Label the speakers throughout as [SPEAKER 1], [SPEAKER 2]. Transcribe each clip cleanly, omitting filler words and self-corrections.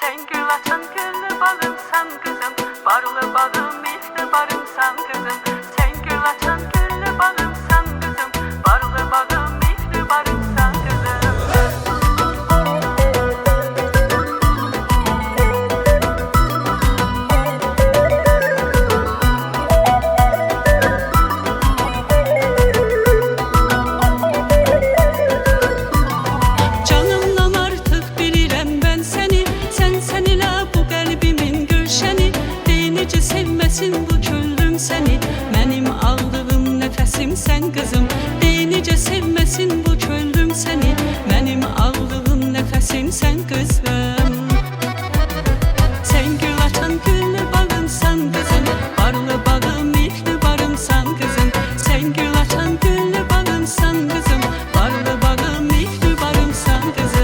[SPEAKER 1] Sen gül açan güllü balımsan kızım, barlı balım ihtibarımsan kızım. Sen gül açan güllü balımsan kızım, barlı balım ihtibarımsan kızım. Canımdan artık bilirəm ben seni, sen ile bu kalbimin gülşeni. Deyinici sevmesin bu küllüm seni, benim aldığım nefesim sen kızım. Deyinici sevmesin bu küllüm seni, benim aldığım nefesim sen kızım. Sen gül açan güllü balımsan kızım, barlı balım ihtibarımsan kızım. Sen gül açan güllü balımsan kızım, barlı balım ihtibarımsan kızım.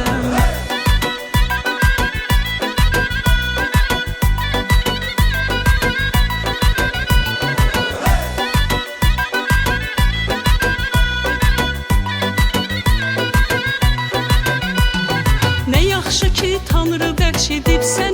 [SPEAKER 1] Ne yaxşı ki Tanrı bəxş edib sənə,